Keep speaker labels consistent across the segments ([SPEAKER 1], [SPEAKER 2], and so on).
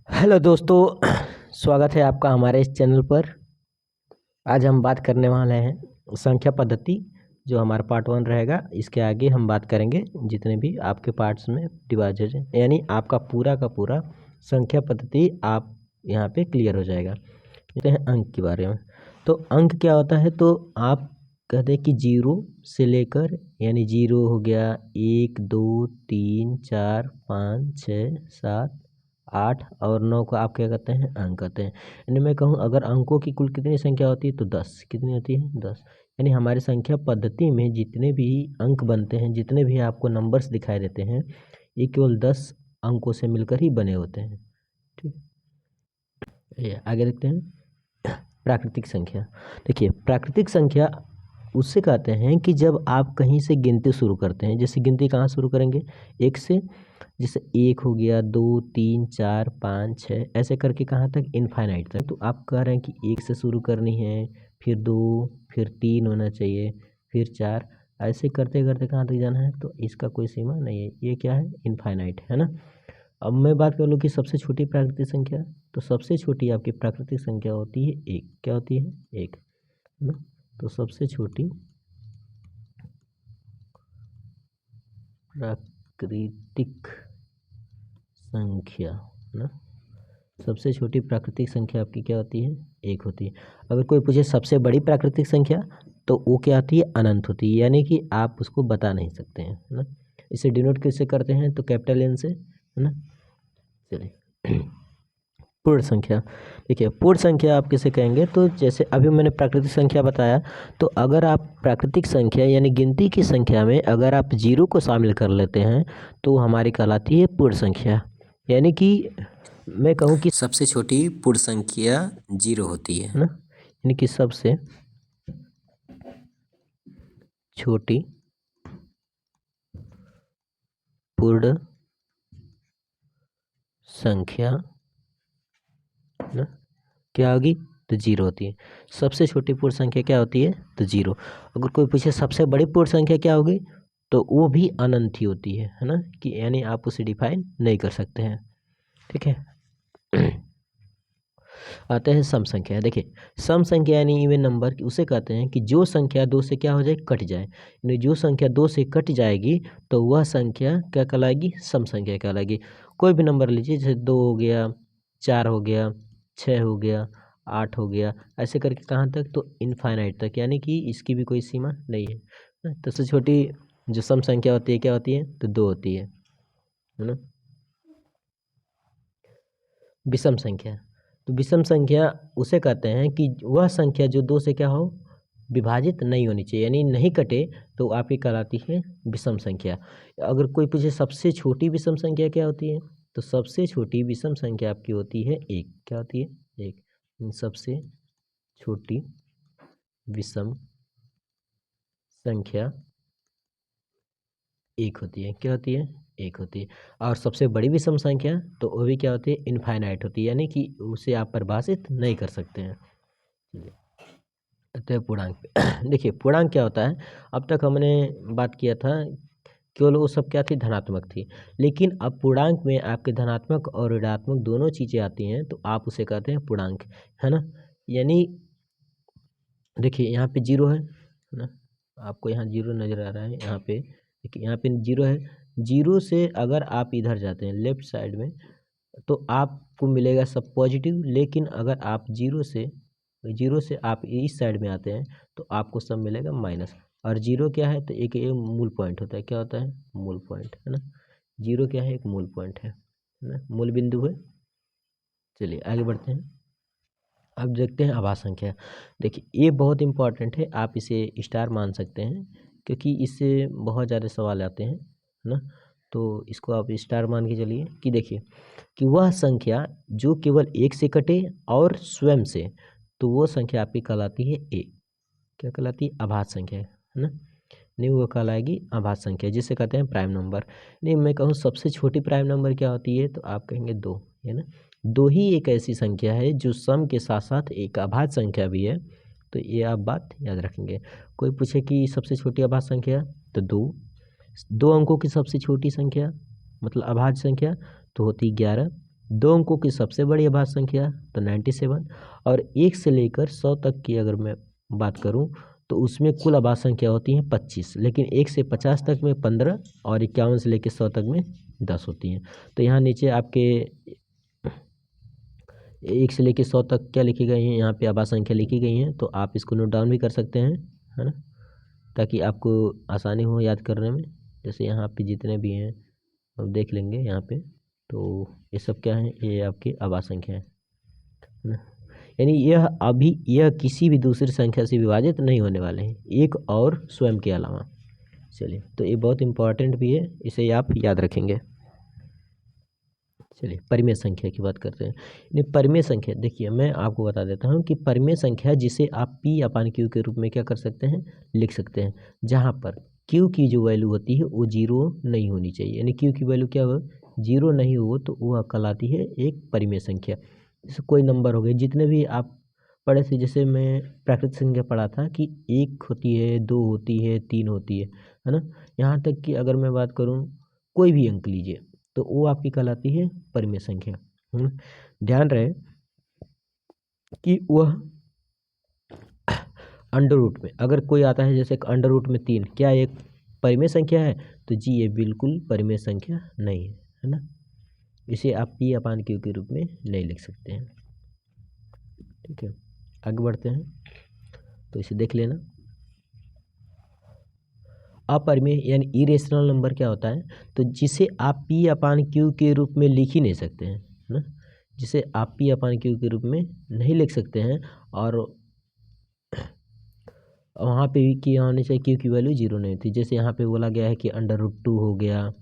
[SPEAKER 1] Hello दोस्तों, स्वागत है आपका हमारे इस चैनल पर। आज हम बात करने वाले हैं संख्या पद्धति, जो हमारा पार्ट 1 रहेगा। इसके आगे हम बात करेंगे जितने भी आपके पार्ट्स में डिवाइड हो जाए, यानी आपका पूरा का पूरा संख्या पद्धति आप यहाँ पे क्लियर हो जाएगा। देखते हैं अंक के बारे में। तो अंक क्या होता है, तो आप कहते हैं कि 0 से लेकर, यानी 0 हो गया 1 2 3 4 5 6 7 8 और 9 को आप क्या कहते हैं, अंक कहते हैं। यानी मैं कहूँ अगर अंकों की कुल कितनी संख्या होती है तो 10। कितनी होती है? 10। यानी हमारी संख्या पद्धति में जितने भी अंक बनते हैं, जितने भी आपको नंबर्स दिखाई देते हैं, ये केवल 10 अंकों से मिलकर ही बने होते हैं। ठीक है, आगे देखते हैं प्राकृतिक संख्या। देखिए, प्राकृतिक संख्या उससे कहते हैं कि जब आप कहीं से गिनती शुरू करते हैं। जैसे गिनती कहाँ शुरू करेंगे? 1 से। जैसे 1 हो गया, 2 3 4 5 6, ऐसे करके कहाँ तक? इनफाइनाइट तक। तो आप कह रहे हैं कि 1 से शुरू करनी है, फिर 2, फिर 3 होना चाहिए, फिर 4, ऐसे करते करते कहाँ तक जाना है? तो इसका कोई सीमा नहीं है। ये क्या है? इनफाइनाइट है ना। अब मैं बात कर लूँ कि सबसे छोटी प्राकृतिक संख्या। तो सबसे छोटी आपकी प्राकृतिक संख्या होती है 1। क्या होती है? 1, है ना। तो सबसे छोटी प्राकृतिक संख्या, है ना, सबसे छोटी प्राकृतिक संख्या आपकी क्या होती है? 1 होती है। अगर कोई पूछे सबसे बड़ी प्राकृतिक संख्या, तो वो क्या आती है? अनंत होती है, यानी कि आप उसको बता नहीं सकते हैं, है ना। इसे डिनोट किससे करते हैं? तो कैपिटल एन से, है ना। चलिए पूर्ण संख्या। देखिए, पूर्ण संख्या आप किसे कहेंगे? तो जैसे अभी मैंने प्राकृतिक संख्या बताया, तो अगर आप प्राकृतिक संख्या यानी गिनती की संख्या में अगर आप 0 को शामिल कर लेते हैं तो हमारी कहलाती है पूर्ण संख्या। यानी कि मैं कहूँ कि
[SPEAKER 2] सबसे छोटी पूर्ण संख्या 0 होती है।
[SPEAKER 1] ना, यानी कि सबसे छोटी पूर्ण संख्या ना क्या होगी? तो 0 होती है। सबसे छोटी पूर्ण संख्या क्या होती है? तो 0। अगर कोई पूछे सबसे बड़ी पूर्ण संख्या क्या होगी, तो वो भी अनंत ही होती है ना, कि यानी आप उसे डिफाइन नहीं कर सकते हैं। ठीक है। आते हैं सम संख्या। देखिए, सम संख्या यानी इवन नंबर, उसे कहते हैं कि जो संख्या 2 से क्या हो जाए? कट जाए। यानी जो संख्या 2 से कट जाएगी तो वह संख्या क्या कहलाएगी? सम संख्या कहलाएगी। कोई भी नंबर लीजिए, जैसे 2 हो गया, 4 हो गया, 6 हो गया, 8 हो गया, ऐसे करके कहाँ तक? तो इनफाइनाइट तक, यानी कि इसकी भी कोई सीमा नहीं है। तो सबसे छोटी जो सम संख्या होती है क्या होती है? तो 2 होती है ना। विषम संख्या। तो विषम संख्या उसे कहते हैं कि वह संख्या जो 2 से क्या हो? विभाजित नहीं होनी चाहिए, यानी नहीं कटे, तो आपकी कहलाती है विषम संख्या। अगर कोई पूछे सबसे छोटी विषम संख्या क्या होती है, तो सबसे छोटी विषम संख्या आपकी होती है 1। क्या होती है? 1। सबसे छोटी विषम संख्या 1 होती है। क्या होती है? 1 होती है। और सबसे बड़ी विषम संख्या तो वो भी क्या होती है? इनफाइनाइट होती है, यानी कि उसे आप परिभाषित नहीं कर सकते हैं। चलिए, तो पूर्णांक पे देखिए, पूर्णांक क्या होता है? अब तक हमने बात किया था, केवल वो सब क्या थी? धनात्मक थी। लेकिन अब पूर्णांक में आपके धनात्मक और ऋणात्मक दोनों चीज़ें आती हैं, तो आप उसे कहते हैं पूर्णांक, है ना। यानी देखिए, यहाँ पे 0 है ना, आपको यहाँ 0 नज़र आ रहा है। यहाँ पे देखिए, यहाँ पे 0 है। 0 से अगर आप इधर जाते हैं लेफ्ट साइड में, तो आपको मिलेगा सब पॉजिटिव। लेकिन अगर आप 0 से आप इस साइड में आते हैं तो आपको सब मिलेगा माइनस। और 0 क्या है? तो एक ये मूल पॉइंट होता है। क्या होता है? मूल पॉइंट, है ना। 0 क्या है? एक मूल पॉइंट है ना, मूल बिंदु है। चलिए आगे बढ़ते हैं। अब देखते हैं आभास संख्या। देखिए, ये बहुत इंपॉर्टेंट है, आप इसे स्टार मान सकते हैं, क्योंकि इससे बहुत ज़्यादा सवाल आते हैं, है ना। तो इसको आप स्टार मान के चलिए कि देखिए कि वह संख्या जो केवल 1 से कटे और स्वयं से, तो वो संख्या आपकी कहलाती है ए। क्या कहलाती है? आभास संख्या, है ना। नहीं, वो कहलाएगी आभास संख्या, जिसे कहते हैं प्राइम नंबर। नहीं, मैं कहूँ सबसे छोटी प्राइम नंबर क्या होती है, तो आप कहेंगे 2, है ना। 2 ही एक ऐसी संख्या है जो सम के साथ साथ एक आभास संख्या भी है। तो ये आप बात याद रखेंगे। कोई पूछे कि सबसे छोटी आभास संख्या, तो 2 अंकों की सबसे छोटी संख्या मतलब अभाज्य संख्या तो होती 11। 2 अंकों की सबसे बड़ी अभाज्य संख्या तो 97, और 1 से लेकर 100 तक की अगर मैं बात करूं तो उसमें कुल अभाज्य संख्या होती है 25, लेकिन 1 से 50 तक में 15 और 51 से लेकर 100 तक में 10 होती हैं। तो यहाँ नीचे आपके 1 से लेकर 100 तक क्या लिखी गई हैं, यहाँ पे अभाज्य संख्या लिखी गई हैं, तो आप इसको नोट डाउन भी कर सकते हैं, है ना, ताकि आपको आसानी हो याद करने में। जैसे यहाँ पे जितने भी हैं अब देख लेंगे यहाँ पे, तो ये सब क्या है, ये आपकी अभाज्य संख्या है ना, यानी यह किसी भी दूसरी संख्या से विभाजित नहीं होने वाले हैं, एक और स्वयं के अलावा। चलिए, तो ये बहुत इंपॉर्टेंट भी है, इसे आप याद रखेंगे। चलिए, परिमेय संख्या की बात करते हैं। यानी परिमेय संख्या, देखिए मैं आपको बता देता हूँ कि परिमेय संख्या जिसे आप P अपान Q के रूप में क्या कर सकते हैं, लिख सकते हैं, जहाँ पर Q की जो वैल्यू होती है वो 0 नहीं होनी चाहिए। यानी Q की वैल्यू क्या हो, 0 नहीं हो तो वह कहलाती है एक परिमेय संख्या। जैसे कोई नंबर हो गए, जितने भी आप पढ़े थे, जैसे मैं प्राकृतिक संख्या पढ़ा था कि 1 होती है, 2 होती है, 3 होती है ना, यहाँ तक कि अगर मैं बात करूँ कोई भी अंक लीजिए तो वो आपकी कहलाती है परिमेय संख्या। ध्यान रहे कि वह अंडर रूट में अगर कोई आता है, जैसे अंडर रूट में 3, क्या एक परिमेय संख्या है, तो जी ये बिल्कुल परिमेय संख्या नहीं है ना, इसे आप P अपान Q के रूप में नहीं लिख सकते हैं। ठीक है, आगे बढ़ते हैं, तो इसे देख लेना। अपरिमेय यानी इरेशनल नंबर क्या होता है, तो जिसे आप P अपान Q के रूप में लिख ही नहीं सकते हैं ना, जिसे आप P अपान Q के रूप में नहीं लिख सकते हैं, और वहाँ पे भी क्या होनी चाहिए, Q की वैल्यू 0 नहीं थी। जैसे यहाँ पे बोला गया है कि अंडर रूट 2 हो गया,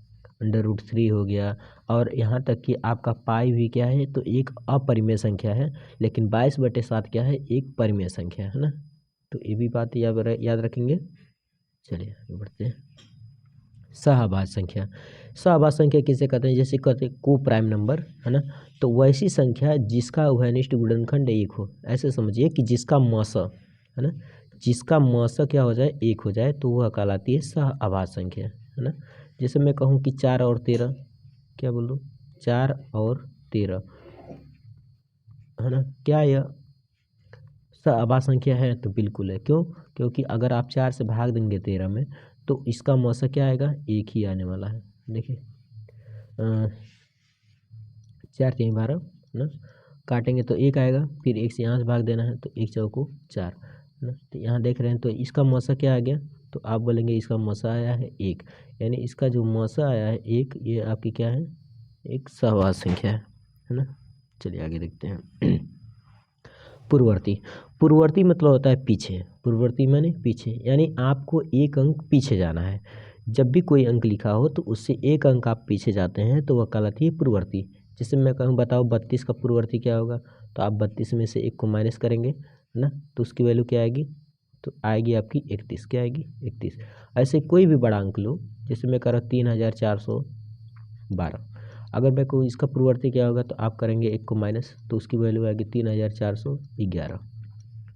[SPEAKER 1] अंडर रूट 3 हो गया, और यहाँ तक कि आपका पाई भी क्या है, तो एक अपरिमेय संख्या है, लेकिन 22/7 क्या है, एक परिमेय संख्या है ना, तो ये भी बात याद रखेंगे। चलिए आगे बढ़ते हैं। सहअभाज्य संख्या, सहअभाज्य संख्या किसे कहते हैं, जैसे कहते हैं को प्राइम नंबर, है ना, तो वैसी संख्या जिसका उभयनिष्ठ गुणनखंड 1 हो। ऐसे समझिए कि जिसका मस, है ना, जिसका मस क्या हो जाए, 1 हो जाए, तो वह कहलाती है सहअभाज्य संख्या, है ना। जैसे मैं कहूँ कि 4 और 13, क्या बोल दूँ, 4 और 13, है ना, क्या यह सहअभाज्य संख्या है, तो बिल्कुल है। क्यों, क्योंकि अगर आप 4 से भाग देंगे 13 में, तो इसका मौसा क्या आएगा, 1 ही आने वाला है। देखिए 4 3 12 ना, काटेंगे तो 1 आएगा, फिर 1 से यहाँ से भाग देना है, तो 1 चौको 4 ना, तो यहाँ देख रहे हैं, तो इसका मौसा क्या आ गया, तो आप बोलेंगे इसका मौसा आया है 1, यानी इसका जो मौसा आया है 1, ये आपकी क्या है, एक सहअभाज्य संख्या है ना। चलिए आगे देखते हैं। पूर्ववर्ती, पूर्ववर्ती मतलब होता है पीछे, पूर्ववर्ती माने पीछे, यानी आपको एक अंक पीछे जाना है। जब भी कोई अंक लिखा हो तो उससे एक अंक आप पीछे जाते हैं तो वह कहलाती है पूर्ववर्ती। जैसे मैं कहूँ बताओ 32 का पूर्ववर्ती क्या होगा, तो आप 32 में से 1 को माइनस करेंगे, है ना, तो उसकी वैल्यू क्या आएगी, तो आएगी आपकी 31, क्या आएगी 31। ऐसे कोई भी बड़ा अंक लो, जैसे मैं कह रहा हूँ 3412, अगर मैं को इसका पूर्ववर्ती क्या होगा, तो आप करेंगे 1 को माइनस, तो उसकी वैल्यू आएगी 3411।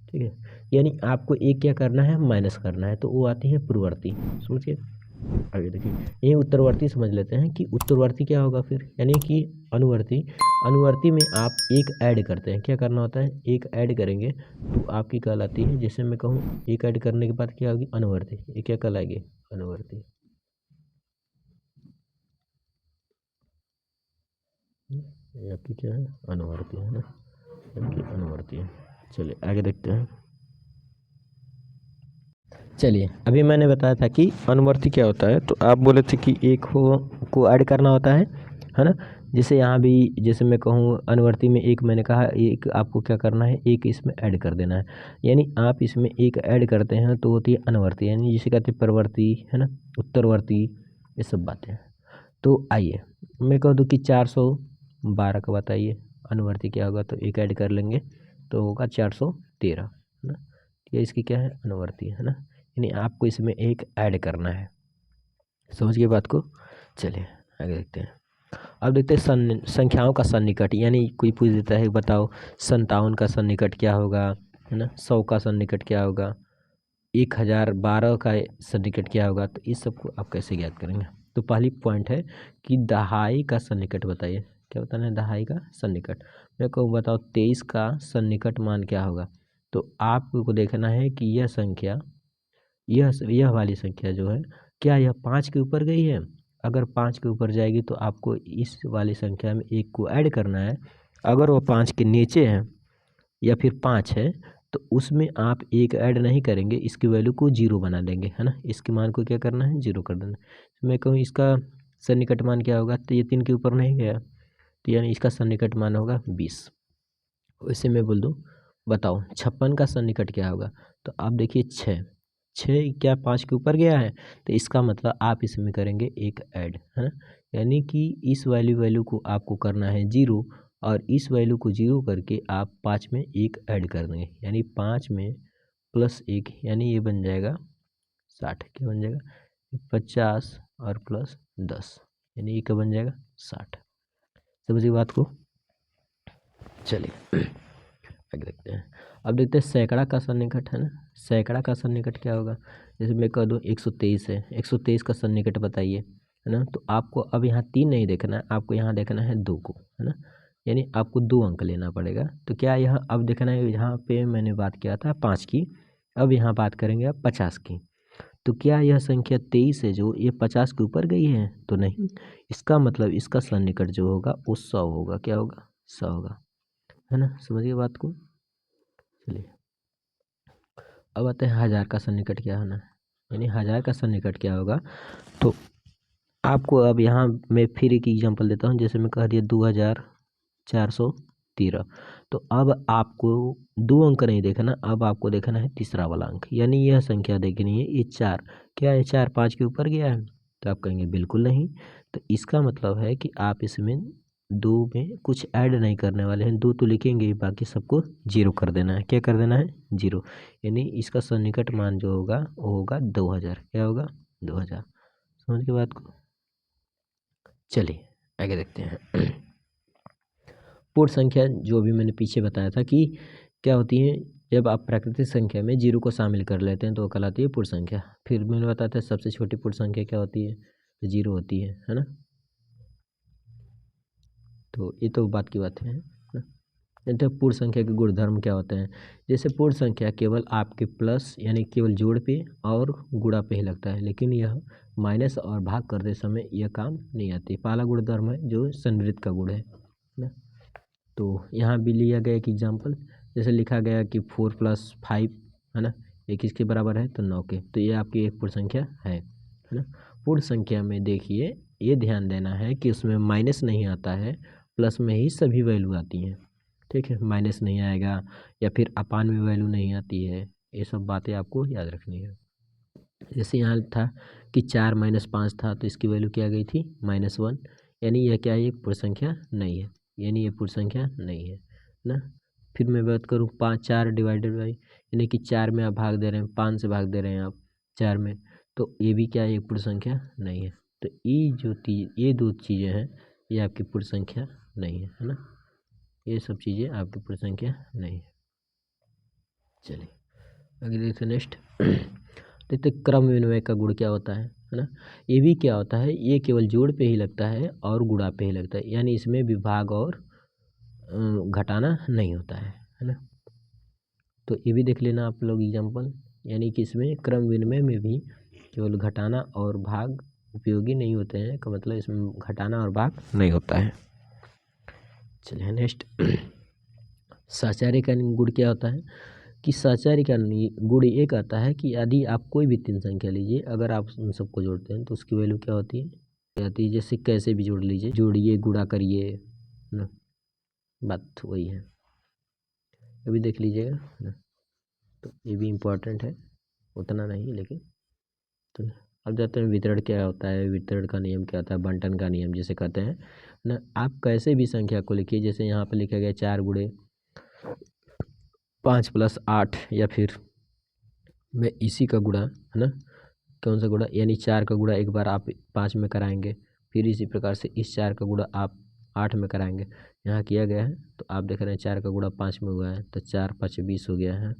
[SPEAKER 1] ठीक है, यानी आपको एक क्या करना है, माइनस करना है, तो वो आती है पूर्ववर्ती। समझिए, आगे देखिए, ये उत्तरवर्ती समझ लेते हैं कि उत्तरवर्ती क्या होगा फिर, यानी कि अनुवर्ती। अनुवर्ती में आप एक ऐड करते हैं, क्या करना होता है, एक ऐड करेंगे तो आपकी कहलाती है, जैसे मैं कहूँ एक ऐड करने के बाद क्या होगी, अनुवर्ती, ये क्या कहलाएगी, अनुवर्ती। ये आपकी क्या है, अनुवर्ती है ना, आपकी अनुवर्ती है। चलिए आगे देखते हैं। चलिए, अभी मैंने बताया था कि अनुवर्ती क्या होता है, तो आप बोले थे कि एक को ऐड करना होता है ना। जैसे यहाँ भी, जैसे मैं कहूँ अनुवर्ती में एक, मैंने कहा एक आपको क्या करना है, एक इसमें ऐड कर देना है, यानी आप इसमें एक ऐड करते हैं तो होती है अनुवर्ती, यानी जिसे कहते हैं परवर्ती, है ना, उत्तरवर्ती, ये सब बातें हैं। तो आइए मैं कह दूँ कि 412 का बताइए अनुवर्ती क्या होगा, तो एक ऐड कर लेंगे तो होगा 413, है ना, ये इसकी क्या है, अनुवर्ती, है ना, यानी आपको इसमें एक ऐड करना है। समझ गए बात को। चलिए आगे देखते हैं। अब देखते हैं संख्याओं का सन्निकट, यानी कोई पूछ देता है बताओ 57 का सन्निकट क्या होगा, है ना, 100 का सन्निकट क्या होगा, 1012 का सन्निकट क्या होगा, तो इस सब को आप कैसे ज्ञात करेंगे। तो पहली पॉइंट है कि दहाई का सन्निकट बताइए, क्या बताना है, दहाई का सन्निकट। मेरे को बताओ 23 का सन्निकट मान क्या होगा। तो आपको देखना है कि यह संख्या, यह वाली संख्या जो है, क्या यह 5 के ऊपर गई है। अगर 5 के ऊपर जाएगी तो आपको इस वाली संख्या में एक को ऐड करना है। अगर वो 5 के नीचे है या फिर 5 है तो उसमें आप एक ऐड नहीं करेंगे, इसकी वैल्यू को 0 बना देंगे, है ना। इसके मान को क्या करना है, 0 कर देना। तो मैं कहूँ इसका सन्निकट मान क्या होगा, तो ये 3 के ऊपर नहीं गया, तो यानी इसका सन्निकट मान होगा 20। वैसे मैं बोल दूँ, बताओ 56 का सन्निकट क्या होगा। तो आप देखिए 6 क्या 5 के ऊपर गया है, तो इसका मतलब आप इसमें करेंगे एक ऐड, है ना। यानी कि इस वैल्यू को आपको करना है 0 और इस वैल्यू को 0 करके आप 5 में एक ऐड कर देंगे, यानी 5 में प्लस 1, यानी ये बन जाएगा 60। क्या बन जाएगा, 50 और प्लस 10, यानी ये क्या बन जाएगा, 60। समझिए बात को। चलिए आगे देखते हैं। अब देखते हैं सैकड़ा का सन्निकट, है ना। सैकड़ा का सन्निकट क्या होगा, जैसे मैं कह दूँ 123 है, 123 का सन्निकट बताइए, है ना। तो आपको अब यहाँ 3 नहीं देखना है, आपको यहाँ देखना है 2 को, है ना। यानी आपको 2 अंक लेना पड़ेगा। तो क्या यह अब देखना है, यहाँ पे मैंने बात किया था 5 की, अब यहाँ बात करेंगे अब 50 की। तो क्या यह संख्या 23 है जो ये 50 के ऊपर गई है, तो नहीं। इसका मतलब इसका सन्निकट जो होगा वो 100 होगा। क्या होगा, 100 होगा, है ना। समझिए बात को। चलिए अब आते हैं 1000 का सन्निकट क्या होना है, यानी 1000 का सन्निकट क्या होगा। तो आपको अब यहाँ मैं फिर एक एग्जांपल देता हूँ, जैसे मैं कह दिया 2413। तो अब आपको 2 अंक नहीं देखना, अब आपको देखना है तीसरा वाला अंक, यानी यह संख्या देखनी है ये 4। क्या ये 4 5 के ऊपर गया है, तो आप कहेंगे बिल्कुल नहीं। तो इसका मतलब है कि आप इसमें 2 में कुछ ऐड नहीं करने वाले हैं, 2 तो लिखेंगे ही, बाकी सबको 0 कर देना है। क्या कर देना है, 0। यानी इसका सन्निकट मान जो होगा वो होगा 2000। क्या होगा, 2000। समझ के बात को। चलिए आगे देखते हैं। पूर्ण संख्या जो भी मैंने पीछे बताया था कि क्या होती है, जब आप प्राकृतिक संख्या में 0 को शामिल कर लेते हैं तो वो कहलाती है पूर्ण संख्या। फिर मैंने बताया था सबसे छोटी पूर्ण संख्या क्या होती है, 0 होती है ना। तो ये तो बात की बात है ना। तो पूर्ण संख्या के गुणधर्म क्या होते हैं, जैसे पूर्ण संख्या केवल आपके प्लस यानी केवल जोड़ पे और गुणा पे ही लगता है, लेकिन यह माइनस और भाग करते समय यह काम नहीं आती। पहला गुणधर्म है जो संवृत्त का गुण है ना। तो यहाँ भी लिया गया एक एग्जाम्पल, जैसे लिखा गया कि 4 + 5, है ना, ये किसके बराबर है, तो 9 के। तो ये आपकी एक पूर्ण संख्या है ना। पूर्ण संख्या में देखिए ये ध्यान देना है कि उसमें माइनस नहीं आता है, प्लस में ही सभी वैल्यू आती हैं। ठीक है, माइनस नहीं आएगा या फिर अपान में वैल्यू नहीं आती है, ये सब बातें आपको याद रखनी है। जैसे यहाँ था कि 4 - 5 था, तो इसकी वैल्यू क्या आ गई थी, -1। यानी यह क्या है, एक पूर्ण संख्या नहीं है, यानी ये पूर्ण संख्या नहीं है ना। फिर मैं बात करूँ 5 4 डिवाइडेड बाई, यानी कि 4 में आप भाग दे रहे हैं, 5 से भाग दे रहे हैं आप 4 में, तो ये भी क्या है, एक पूर्ण संख्या नहीं है। तो ये 2 चीज़ें हैं, ये आपकी पूर्ण संख्या नहीं है ना। ये सब चीज़ें आपकी पूर्ण संख्या नहीं है। चलिए आगे देखते हैं नेक्स्ट। देखते क्रम विनिमय का गुण क्या होता है ना। ये भी क्या होता है, ये केवल जोड़ पे ही लगता है और गुणा पे ही लगता है, यानी इसमें विभाग और घटाना नहीं होता है ना। तो ये भी देख लेना आप लोग एग्जाम्पल, यानी कि इसमें क्रम विनिमय में भी केवल घटाना और भाग उपयोगी नहीं होते हैं, का मतलब इसमें घटाना और भाग नहीं होता है। चलिए नेक्स्ट। साचार्य का गुण क्या होता है, कि साचार्य का गुण एक आता है कि यदि आप कोई भी 3 संख्या लीजिए, अगर आप उन सबको जोड़ते हैं तो उसकी वैल्यू क्या होती है, आती है। जैसे कैसे भी जोड़ लीजिए, जोड़िए गुणा करिए ना, बात वही है। अभी देख लीजिएगा ना, तो ये भी इम्पोर्टेंट है, उतना नहीं लेकिन। तो अब जाते हैं वितरण क्या होता है, वितरण का नियम क्या होता है, बंटन का नियम जिसे कहते हैं ना। आप कैसे भी संख्या को लिखिए, जैसे यहाँ पे लिखा गया 4 × 5 + 8, या फिर मैं इसी का गुणा, है ना, कौन सा गुणा, यानी 4 का गुणा एक बार आप 5 में कराएंगे, फिर इसी प्रकार से इस 4 का गुणा आप 8 में कराएंगे। यहाँ किया गया है, तो आप देख रहे हैं 4 का गुणा 5 में हुआ है, तो 4 × 5 = 20 हो गया है,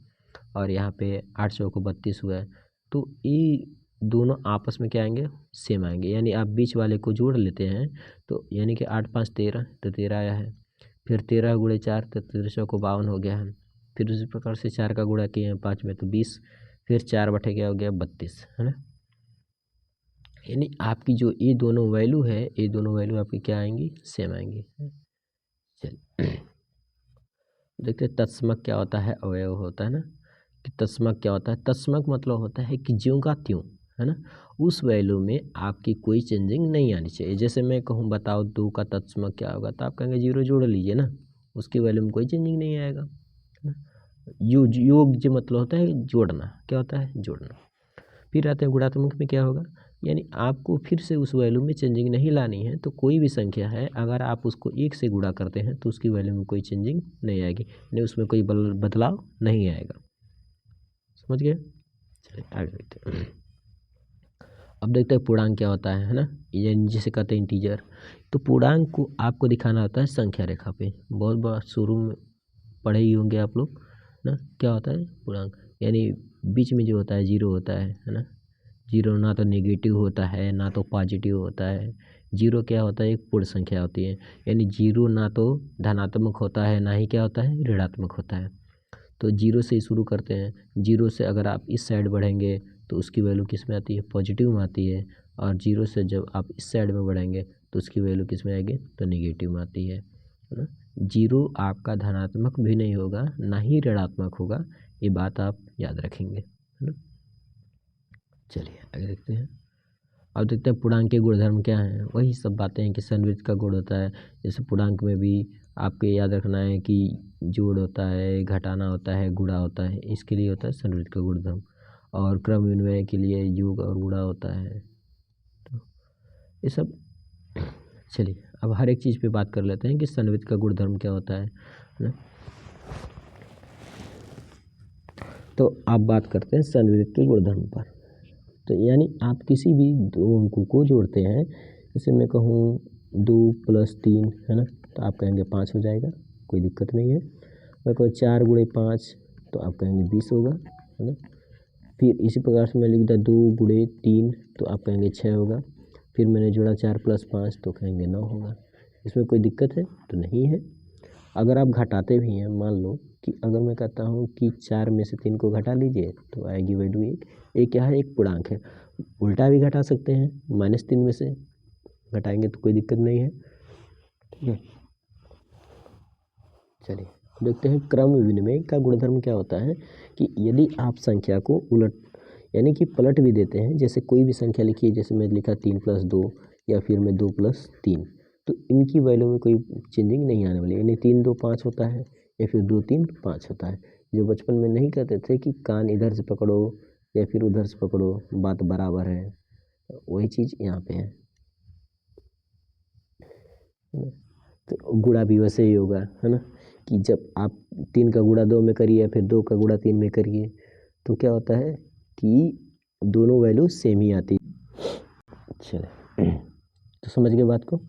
[SPEAKER 1] और यहाँ पे 8 × 4 = 32 हुआ है। तो ये दोनों आपस में क्या आएंगे, सेम आएंगे। यानी आप बीच वाले को जोड़ लेते हैं तो यानी कि 8 5 13, तो 13 आया है। फिर 13 गुणे 4 तो 13 को 52 हो गया है। फिर उसी प्रकार से 4 का गुणा किए हैं 5 में तो 20, फिर 4 बटे क्या हो गया 32, है ना। यानी आपकी जो ये दोनों वैल्यू है, ये दोनों वैल्यू आपकी क्या आएंगी, सेम आएंगी। चलिए देखते हैं तत्समक क्या होता है, अवयव होता है ना। कि तत्समक क्या होता है, तत्समक मतलब होता है कि ज्यों का त्यों, है ना, उस वैल्यू में आपकी कोई चेंजिंग नहीं आनी चाहिए। जैसे मैं कहूँ बताओ 2 का तत्समक क्या होगा, तो आप कहेंगे 0 जोड़ लीजिए ना, उसकी वैल्यू में कोई चेंजिंग नहीं आएगा, है ना। योग जो मतलब होता है जोड़ना, क्या होता है, जोड़ना। फिर आते हैं गुणात्मक में क्या होगा, यानी आपको फिर से उस वैल्यू में चेंजिंग नहीं लानी है। तो कोई भी संख्या है अगर आप उसको 1 से गुणा करते हैं तो उसकी वैल्यू में कोई चेंजिंग नहीं आएगी, यानी उसमें कोई बदलाव नहीं आएगा। समझ गए। चलिए आगे देखते हैं। अब देखते हैं पूर्णांक क्या होता है ना, यानी जिसे कहते हैं इंटीजर। तो पूर्णांक को आपको दिखाना होता है संख्या रेखा पे। बहुत बार शुरू में पढ़े ही होंगे आप लोग ना, क्या होता है पूर्णांक, यानी बीच में जो होता है 0 होता है ना। 0 ना तो नेगेटिव होता है ना तो पॉजिटिव होता है। 0 क्या होता है, एक पूर्ण संख्या होती है। यानी 0 ना तो धनात्मक होता है ना ही क्या होता है, ऋणात्मक होता है। तो 0 से ही शुरू करते हैं। 0 से अगर आप इस साइड बढ़ेंगे तो उसकी वैल्यू किस में आती है, पॉजिटिव में आती है। और 0 से जब आप इस साइड में बढ़ेंगे तो उसकी वैल्यू किस में आएगी, तो नेगेटिव में आती है ना। 0 आपका धनात्मक भी नहीं होगा ना ही ऋणात्मक होगा, ये बात आप याद रखेंगे, है ना। चलिए आगे देखते हैं। अब देखते हैं पूर्णांक के गुणधर्म क्या हैं। वही सब बातें हैं कि संवृत्त का गुण होता है। जैसे पूर्णांक में भी आपके याद रखना है कि जोड़ होता है, घटाना होता है, गुणा होता है, इसके लिए होता है संवृत्त का गुणधर्म। और क्रम विनिमय के लिए योग और गुणा होता है। तो ये सब चलिए अब हर एक चीज़ पे बात कर लेते हैं कि संवृत्त का गुणधर्म क्या होता है ना। तो आप बात करते हैं संवृत्त के गुणधर्म पर। तो यानी आप किसी भी दो अंकों को जोड़ते हैं, जैसे मैं कहूँ 2 + 3, है ना, तो आप कहेंगे 5 हो जाएगा, कोई दिक्कत नहीं है। मैं कहूँ 4 × 5 तो आप कहेंगे 20 होगा, है ना। फिर इसी प्रकार से मैं लिख दिया 2 × 3 तो आप कहेंगे 6 होगा। फिर मैंने जोड़ा 4 + 5 तो कहेंगे 9 होगा। इसमें कोई दिक्कत है तो नहीं है। अगर आप घटाते भी हैं, मान लो कि अगर मैं कहता हूँ कि 4 में से 3 को घटा लीजिए तो आएगी वैल्यू 1। एक क्या है, एक पूर्णांक है। उल्टा भी घटा सकते हैं, -3 में से घटाएंगे तो कोई दिक्कत नहीं है, ठीक है। चलिए देखते हैं क्रम विनिमय का गुणधर्म क्या होता है। कि यदि आप संख्या को उलट यानी कि पलट भी देते हैं, जैसे कोई भी संख्या लिखिए, जैसे मैं लिखा 3 + 2 या फिर मैं 2 + 3, तो इनकी वैल्यू में कोई चेंजिंग नहीं आने वाली। यानी 3 2 5 होता है या फिर 2 3 5 होता है। जो बचपन में नहीं कहते थे कि कान इधर से पकड़ो या फिर उधर से पकड़ो, बात बराबर है, वही चीज़ यहाँ पे है ना। तो गुणा भी वैसे ही होगा, है ना, कि जब आप 3 का गुणा 2 में करिए या फिर 2 का गुणा 3 में करिए तो क्या होता है कि दोनों वैल्यू सेम ही आती है। चलिए तो समझ गए बात को।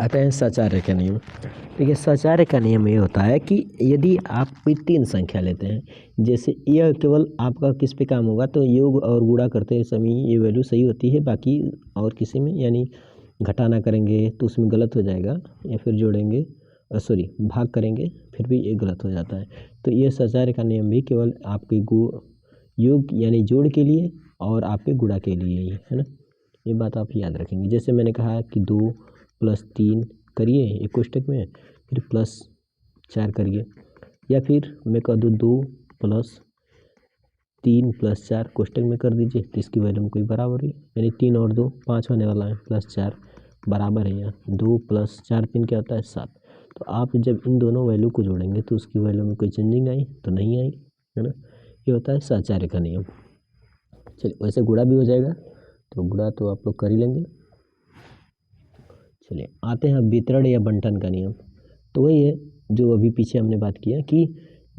[SPEAKER 1] आते हैं साचार्य का नियम। देखिए साचार्य का नियम ये होता है कि यदि आप कोई 3 संख्या लेते हैं, जैसे यह केवल आपका किस पे काम होगा, तो योग और गुणा करते समय ये वैल्यू सही होती है, बाकी और किसी में यानी घटाना करेंगे तो उसमें गलत हो जाएगा, या फिर जोड़ेंगे भाग करेंगे फिर भी ये गलत हो जाता है। तो ये साचार्य का नियम भी केवल आपके योग यानी जोड़ के लिए और आपके गुणा के लिए ही है ना। ये बात आप याद रखेंगे। जैसे मैंने कहा कि 2 + 3 करिए एक कोष्टक में, फिर +4 करिए, या फिर मैं कह दूँ 2 + 3 + 4 कोष्टक में कर दीजिए, तो इसकी वैल्यू में कोई बराबर ही, यानी 3 और 2 5 होने वाला है, +4 बराबर है यहाँ 2 + 4 3 क्या होता है 7। तो आप जब इन दोनों वैल्यू को जोड़ेंगे तो उसकी वैल्यू में कोई चेंजिंग आई तो नहीं आई, है ना। ये होता है साचार्य का नियम। चलिए वैसे गुणा भी हो जाएगा, तो गुणा तो आप लोग कर ही लेंगे। चलिए आते हैं वितरण या बंटन का नियम। तो वही है जो अभी पीछे हमने बात किया कि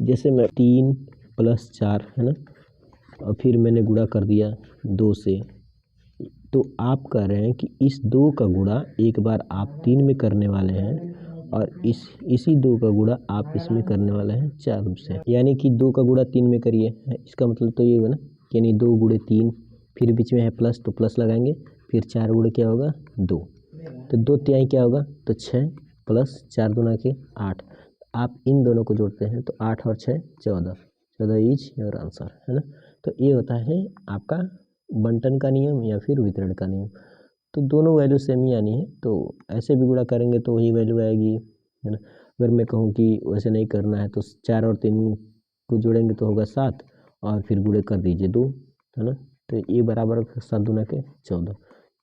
[SPEAKER 1] जैसे मैं 3 + 4 है ना, और फिर मैंने गुणा कर दिया 2 से, तो आप कह रहे हैं कि इस 2 का गुणा एक बार आप 3 में करने वाले हैं और इसी 2 का गुणा आप इसमें करने वाले हैं 4 से। यानी कि 2 का गुणा 3 में करिए, इसका मतलब तो ये हुआ ना, यानी 2 × 3 फिर बीच में है प्लस तो प्लस लगाएंगे, फिर 4 गुणे क्या होगा 2, तो 2 तिहाई क्या होगा तो 6 प्लस 4 दूना के 8। आप इन दोनों को जोड़ते हैं तो 8 और 6 14, 14 इज योर आंसर, है ना। तो ये होता है आपका बंटन का नियम या फिर वितरण का नियम। तो दोनों वैल्यू सेम ही आनी है, तो ऐसे भी गुणा करेंगे तो वही वैल्यू आएगी, है ना। अगर मैं कहूँ कि वैसे नहीं करना है तो 4 और 3 को जोड़ेंगे तो होगा 7 और फिर गुणे कर दीजिए 2, है ना। तो ये बराबर 7 दूना के 14।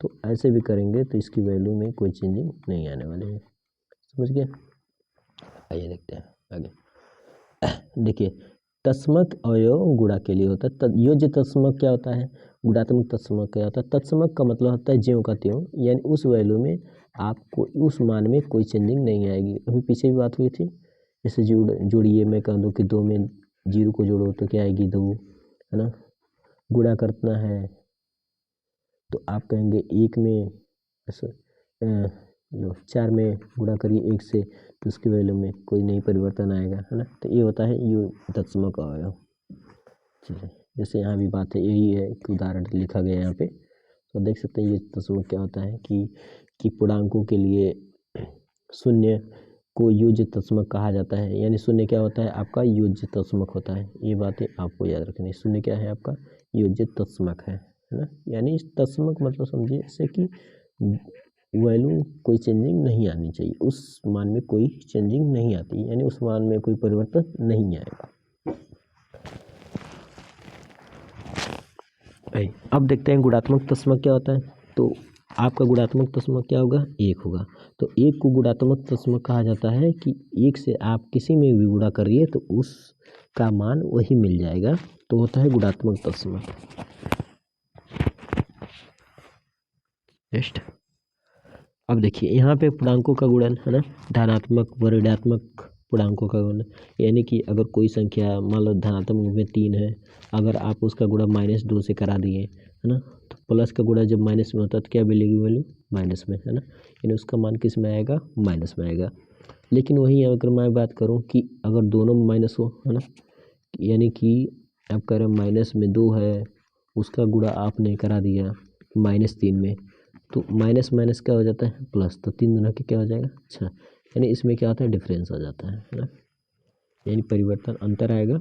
[SPEAKER 1] तो ऐसे भी करेंगे तो इसकी वैल्यू में कोई चेंजिंग नहीं आने वाली है, समझ गए। आइए देखते हैं आगे। देखिए तत्समक अवयव गुणा के लिए होता है। योज्य तत्समक क्या होता है, गुणात्मक तत्समक क्या होता है। तत्समक का मतलब होता है ज्यों का त्यों, यानी उस वैल्यू में आपको उस मान में कोई चेंजिंग नहीं आएगी। अभी पीछे भी बात हुई थी, जैसे जोड़िए मैं कह दूँ कि 2 में 0 को जोड़ो तो क्या आएगी 2, है ना। गुणा करना है तो आप कहेंगे 1 में 4 में गुणा करिए 1 से तो उसकी वैल्यू में कोई नहीं परिवर्तन आएगा, है ना। तो ये होता है यो तत्समक अवयव। चलिए जैसे यहाँ भी बात है, यही है कि उदाहरण लिखा गया है यहाँ पे, तो देख सकते हैं ये तत्समक क्या होता है कि पूर्णांकों के लिए शून्य को योज्य तत्समक कहा जाता है। यानी शून्य क्या होता है आपका योज्य तत्समक होता है। ये बातें आपको याद रखनी है। शून्य क्या है आपका योज्य तत्समक है ना। यानी इस तत्समक मतलब समझिए जैसे कि वैल्यू कोई चेंजिंग नहीं आनी चाहिए, उस मान में कोई चेंजिंग नहीं आती, यानी उस मान में कोई परिवर्तन नहीं आएगा। अब देखते हैं गुणात्मक तत्समक क्या होता है। तो आपका गुणात्मक तत्समक क्या होगा 1 होगा। तो 1 को गुणात्मक तत्समक कहा जाता है कि 1 से आप किसी में भी गुणा करिए तो उसका मान वही मिल जाएगा, तो होता है गुणात्मक तत्समक। नेक्स्ट अब देखिए यहाँ पे पूर्णांकों का गुणन, है ना, धनात्मक व ऋणात्मक पूर्णांकों का गुणन। यानी कि अगर कोई संख्या मान लो धनात्मक में 3 है, अगर आप उसका गुणा -2 से करा दिए, है ना, तो प्लस का गुणा जब माइनस में होता है तो क्या मिलेगी वैल्यू माइनस में, है ना। यानी उसका मान किस में आएगा माइनस में आएगा। लेकिन वहीं अगर मैं बात करूँ कि अगर दोनों में माइनस हो, है ना, यानी कि आप कह रहे हैं माइनस में 2 है, उसका गुणा आपने करा दिया -3 में, तो माइनस माइनस क्या हो जाता है प्लस, तो 3 गुना के क्या हो जाएगा 6। यानी इसमें क्या होता है डिफरेंस आ जाता है ना, यानी परिवर्तन अंतर आएगा।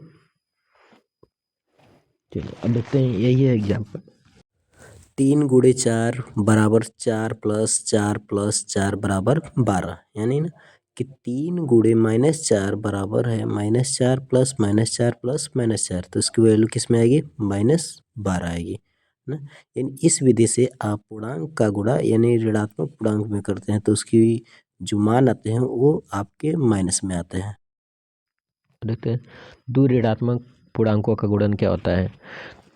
[SPEAKER 1] चलिए अब देखते हैं, यही है एग्जाम्पल।
[SPEAKER 2] 3 गुणे 4 बराबर 4 प्लस 4 प्लस 4 बराबर 12। यानी ना कि 3 गुणे -4 बराबर है -4 प्लस -4 प्लस -4, तो इसकी वैल्यू किस में आएगी -12 आएगी ना। यानी इस विधि से आप पूर्णांक का गुणा यानी ऋणात्मक पूर्णांक में करते हैं तो उसकी जो मान आते हैं वो आपके माइनस में आते हैं।
[SPEAKER 1] देखते हैं दो ऋणात्मक पूर्णांकों का गुणन क्या होता है।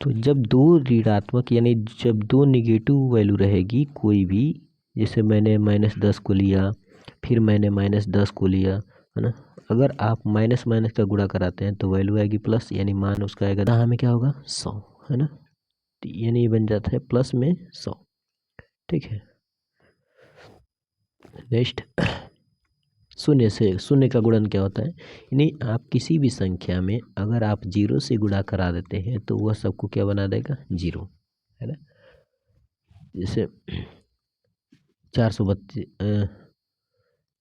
[SPEAKER 1] तो जब दो ऋणात्मक यानी जब दो निगेटिव वैल्यू रहेगी कोई भी, जैसे मैंने -10 को लिया, फिर मैंने -10 को लिया, है ना, अगर आप माइनस माइनस का गुणा कराते हैं तो वैल्यू आएगी प्लस, यानी मान उसका आएगा, यहाँ में क्या होगा 100, है ना। तो यानी ये बन जाता है प्लस में 100, ठीक है। नेक्स्ट शून्य से शून्य का गुणन क्या होता है, यानी आप किसी भी संख्या में अगर आप 0 से गुणा करा देते हैं तो वह सबको क्या बना देगा 0, है ना। जैसे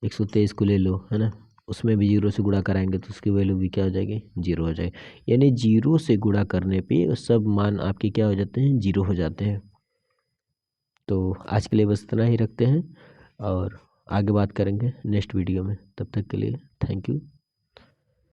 [SPEAKER 1] 123 को ले लो, है ना, उसमें भी 0 से गुणा कराएंगे तो उसकी वैल्यू भी क्या हो जाएगी 0 हो जाएगी। यानी 0 से गुणा करने पे सब मान आपके क्या हो जाते हैं 0 हो जाते हैं। तो आज के लिए बस इतना ही रखते हैं और आगे बात करेंगे नेक्स्ट वीडियो में। तब तक के लिए थैंक यू।